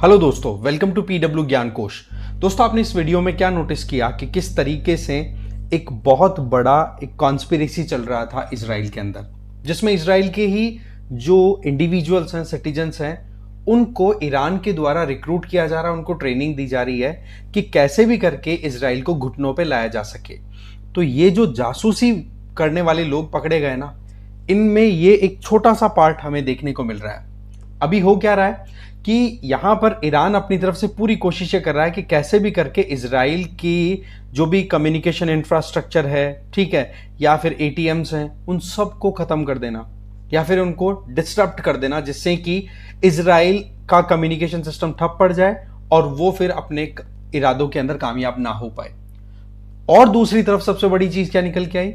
Hello दोस्तों, welcome to PW ज्ञान कोश। दोस्तों, आपने इस वीडियो में क्या नोटिस किया कि किस तरीके से एक बहुत बड़ा एक कॉन्स्पिरेसी चल रहा था इजराइल के अंदर, जिसमें इजराइल के ही जो इंडिविजुअल्स हैं, सिटीजन्स हैं, उनको ईरान के द्वारा रिक्रूट किया जा रहा है, उनको ट्रेनिंग दी जा रही है कि कैसे भी करके इजराइल को घुटनों पे लाया जा सके। तो ये जो जासूसी करने वाले लोग पकड़े गए ना, इनमें ये एक छोटा सा पार्ट हमें देखने को मिल रहा है। अभी हो क्या रहा है कि यहां पर ईरान अपनी तरफ से पूरी कोशिशें कर रहा है कि कैसे भी करके इजराइल की जो भी कम्युनिकेशन इंफ्रास्ट्रक्चर है, ठीक है, या फिर एटीएम्स हैं, उन सबको खत्म कर देना या फिर उनको डिस्टर्ब कर देना, जिससे कि इजराइल का कम्युनिकेशन सिस्टम ठप पड़ जाए और वो फिर अपने इरादों के अंदर कामयाब ना हो पाए। और दूसरी तरफ सबसे बड़ी चीज क्या निकल के आई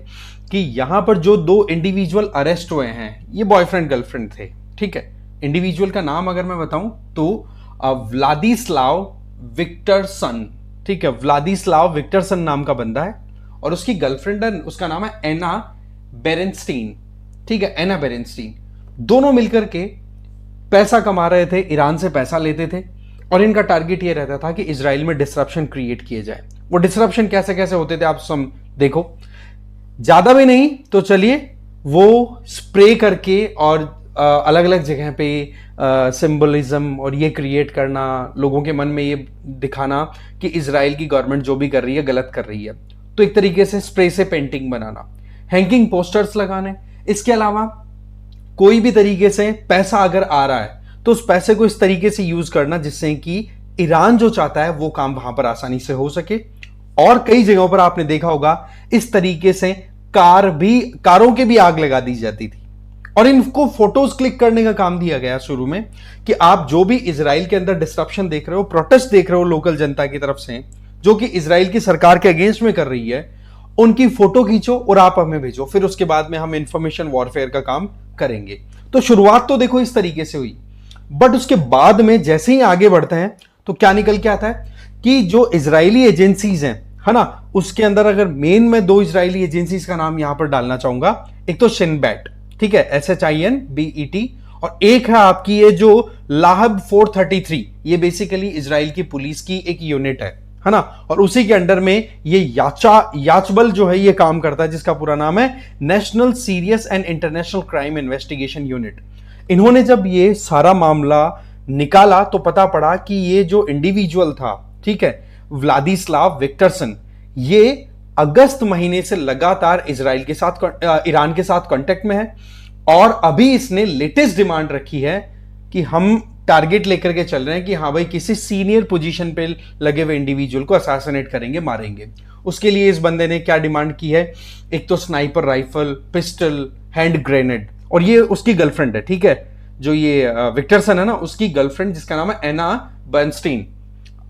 कि यहां पर जो दो इंडिविजुअल अरेस्ट हुए हैं, ये बॉयफ्रेंड गर्लफ्रेंड थे, ठीक है। इंडिविजुअल का नाम अगर मैं बताऊं तो व्लादिस्लाव विक्टरसन, ठीक है, व्लादिस्लाव विक्टरसन नाम का बंदा है, और उसकी गर्लफ्रेंड है, उसका नाम है एना बेरेंस्टीन, ठीक है, एना बेरेंस्टीन। दोनों मिलकर के पैसा कमा रहे थे, ईरान से पैसा लेते थे, और इनका टारगेट ये रहता था कि इजराइल में डिसरप्शन क्रिएट किए जाए। वो डिसरप्शन कैसे कैसे होते थे आप सब देखो, ज्यादा भी नहीं तो चलिए, वो स्प्रे करके और अलग अलग जगह पे सिंबलिज्म और ये क्रिएट करना, लोगों के मन में ये दिखाना कि इजराइल की गवर्नमेंट जो भी कर रही है गलत कर रही है। तो एक तरीके से स्प्रे से पेंटिंग बनाना, हैंगिंग पोस्टर्स लगाने। इसके अलावा कोई भी तरीके से पैसा अगर आ रहा है तो उस पैसे को इस तरीके से यूज करना जिससे कि ईरान जो चाहता है वो काम वहां पर आसानी से हो सके। और कई जगहों पर आपने देखा होगा इस तरीके से कारों के भी आग लगा दी जाती थी, और इनको फोटोज क्लिक करने का काम दिया गया शुरू में कि आप जो भी इजराइल के अंदर डिस्ट्रप्शन देख रहे हो, प्रोटेस्ट देख रहे हो लोकल जनता की तरफ से जो कि इजराइल की सरकार के अगेंस्ट में कर रही है, उनकी फोटो खींचो और आप हमें भेजो, फिर उसके बाद में हम इंफॉर्मेशन वॉरफेयर का काम करेंगे। तो शुरुआत तो देखो इस तरीके से हुई, बट उसके बाद में जैसे ही आगे बढ़ते हैं तो क्या निकल के आता है कि जो इजरायली एजेंसीज हैं, है ना, उसके अंदर अगर मेन मैं दो इजरायली एजेंसीज का नाम यहां पर डालना चाहूंगा। एक तो शिनबैट, ठीक है, SHINBET, और एक है आपकी ये जो लाहब 433, ये बेसिकली इजराइल की पुलिस की एक यूनिट है ना, और उसी के अंडर में ये याचबल जो है ये काम करता है, जिसका पूरा नाम है national serious and international crime investigation unit. इन्होंने जब ये सारा मामला निकाला तो पता पड़ा कि ये जो इंडिविजुअल था, ठीक है, व्लादिस्लाव विक्टरसन, ये अगस्त महीने से लगातार इजराइल के साथ ईरान के साथ कांटेक्ट में है, और अभी इसने लेटेस्ट डिमांड रखी है कि हम टारगेट लेकर के चल रहे हैं कि हाँ भाई, किसी सीनियर पोजीशन पे लगे हुए इंडिविजुअल को असैसिनेट करेंगे, मारेंगे। उसके लिए इस बंदे ने क्या डिमांड की है, एक तो sniper rifle, pistol, hand grenade, और ये उसकी गर्लफ्रेंड है, ठीक है, जो ये विक्टरसन है ना, उसकी गर्लफ्रेंड जिसका नाम है एना बर्नस्टीन।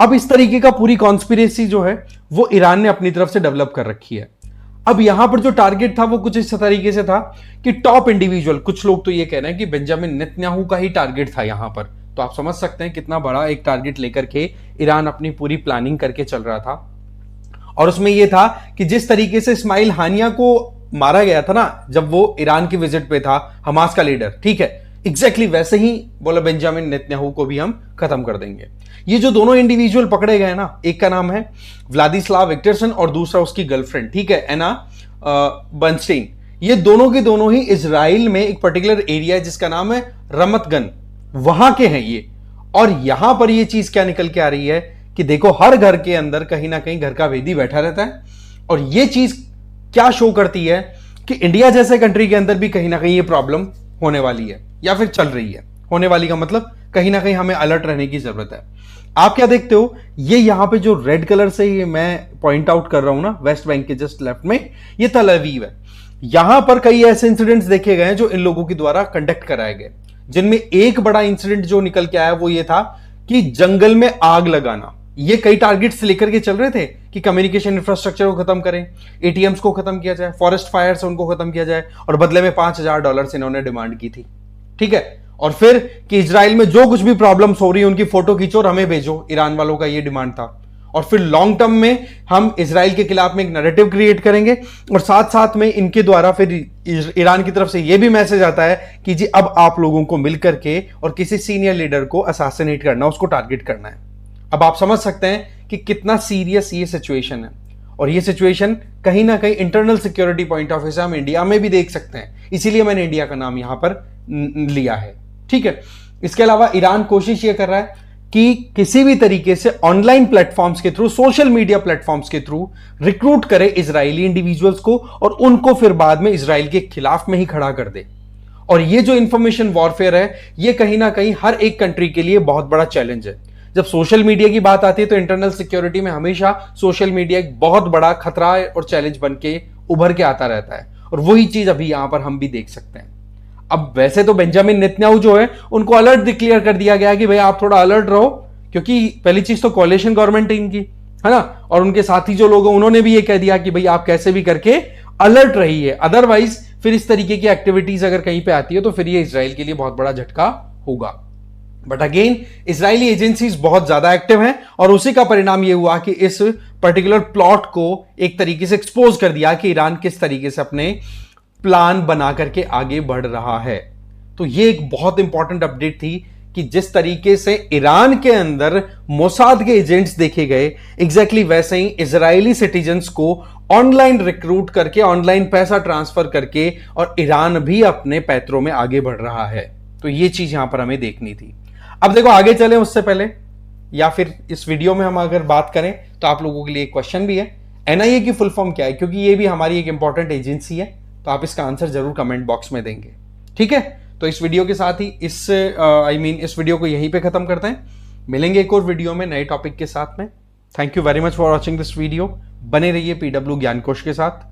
अब इस तरीके का पूरी कॉन्स्पिरेसी जो है वो ईरान ने अपनी तरफ से डेवलप कर रखी है। अब यहां पर जो टारगेट था वो कुछ इस तरीके से था कि टॉप इंडिविजुअल, कुछ लोग तो ये कह रहे हैं कि बेंजामिन नेतन्याहू का ही टारगेट था यहां पर। तो आप समझ सकते हैं कितना बड़ा एक टारगेट लेकर के ईरान अपनी पूरी प्लानिंग करके चल रहा था। और उसमें यह था कि जिस तरीके से इस्माइल हानिया को मारा गया था ना जब वो ईरान की विजिट पे था, हमास का लीडर, ठीक है, एग्जैक्टली वैसे ही बोला बेंजामिन नेतन्याहू को भी हम खत्म कर देंगे। ये जो दोनों इंडिविजुअल पकड़े गए ना, एक का नाम है व्लादिस्लाव विक्टरसन और दूसरा उसकी गर्लफ्रेंड, ठीक है, एना बर्नस्टीन। ये दोनों के दोनों ही इजराइल में एक पर्टिकुलर एरिया है जिसका नाम है रमतगन, वहां के हैं ये। और यहां पर ये चीज क्या निकल के आ रही है कि देखो, हर घर के अंदर कहीं ना कहीं घर का भेदी बैठा रहता है, और ये चीज क्या शो करती है कि इंडिया जैसे कंट्री के अंदर भी कहीं ना कहीं ये प्रॉब्लम होने वाली है या फिर चल रही है। होने वाली का मतलब कहीं ना कहीं हमें अलर्ट रहने की जरूरत है। आप क्या देखते हो, ये यहां पे जो रेड कलर से ये मैं पॉइंट आउट कर रहा हूं ना, वेस्ट बैंक के जस्ट लेफ्ट में, ये तल अवीव है। यहां पर कई ऐसे इंसिडेंट्स देखे गए हैं जो इन लोगों के द्वारा कंडक्ट कराए गए, जिनमें एक बड़ा इंसिडेंट जो निकल के आया वो ये था कि जंगल में आग लगाना। ये कई टारगेट्स लेकर के चल रहे थे कि कम्युनिकेशन इंफ्रास्ट्रक्चर को खत्म करें, एटीएम्स को खत्म किया जाए, फॉरेस्ट फायर से उनको खत्म किया जाए, और बदले में $5000 इन्होंने डिमांड की थी, ठीक है। और फिर कि इजराइल में जो कुछ भी प्रॉब्लम्स हो रही है उनकी फोटो खींचो और हमें भेजो, ईरान वालों का ये डिमांड था। और फिर लॉन्ग टर्म में हम इजराइल के खिलाफ में एक नैरेटिव क्रिएट करेंगे और साथ साथ में इनके द्वारा फिर ईरान की तरफ से यह भी मैसेज आता है कि जी अब आप लोगों को मिलकर के और किसी सीनियर लीडर को असैसिनेट करना, उसको टारगेट करना है। अब आप समझ सकते हैं कि कितना सीरियस ये सिचुएशन है, और ये सिचुएशन कहीं ना कहीं internal security point of view से हम इंडिया में भी देख सकते हैं, इसीलिए मैंने इंडिया का नाम यहां पर लिया है। ठीक है, इसके अलावा ईरान कोशिश ये कर रहा है कि किसी भी तरीके से ऑनलाइन प्लेटफॉर्म्स के थ्रू, सोशल मीडिया प्लेटफॉर्म्स के थ्रू रिक्रूट करे इजरायली इंडिविजुअल्स को और उनको फिर बाद में इजराइल के खिलाफ में ही खड़ा कर दे। और ये जो इंफॉर्मेशन वॉरफेयर है, ये कहीं ना कहीं हर एक कंट्री के लिए बहुत बड़ा चैलेंज है। जब सोशल मीडिया की बात आती है तो इंटरनल सिक्योरिटी में हमेशा सोशल मीडिया एक बहुत बड़ा खतरा और चैलेंज बन के उभर के आता रहता है, और वही चीज अभी यहां पर हम भी देख सकते हैं। अब वैसे तो बेंजामिन नेतन्याहू जो है उनको अलर्ट डिक्लेयर कर दिया गया कि भाई आप थोड़ा अलर्ट रहो, क्योंकि पहली चीज तो कोalition गवर्नमेंट है इनकी, है ना, और उनके साथी जो लोग हैं उन्होंने भी ये कह दिया कि भाई आप कैसे भी करके अलर्ट रहिए, अदरवाइज फिर इस तरीके की एक्टिविटीज अगर कहीं पे आती है तो फिर ये इजराइल के लिए बहुत बड़ा झटका होगा। बट अगेन इजरायली एजेंसीज बहुत ज्यादा एक्टिव हैं और उसी का परिणाम यह हुआ कि इस पर्टिकुलर प्लॉट को एक तरीके से एक्सपोज कर दिया कि ईरान किस तरीके से अपने प्लान बना करके आगे बढ़ रहा है। तो यह एक बहुत इंपॉर्टेंट अपडेट थी कि जिस तरीके से ईरान के अंदर मोसाद के एजेंट्स देखे गए, एग्जैक्टली वैसे ही इजरायली सिटीजन्स को ऑनलाइन रिक्रूट करके, ऑनलाइन पैसा ट्रांसफर करके, और ईरान भी अपने पैतरों में आगे बढ़ रहा है। तो यह चीज यहां पर हमें देखनी थी। अब देखो आगे चले उससे पहले, या फिर इस वीडियो में हम अगर बात करें तो आप लोगों के लिए एक क्वेश्चन भी है, एनआईए की फुल फॉर्म क्या है, क्योंकि ये भी हमारी एक इंपॉर्टेंट एजेंसी है, तो आप इसका आंसर जरूर कमेंट बॉक्स में देंगे। ठीक है, तो इस वीडियो के साथ ही इस वीडियो को यहीं पे खत्म करते हैं। मिलेंगे एक और वीडियो में नए टॉपिक के साथ में। Thank you very much for watching this video. बने रहिए पीडब्ल्यू ज्ञान कोश के साथ।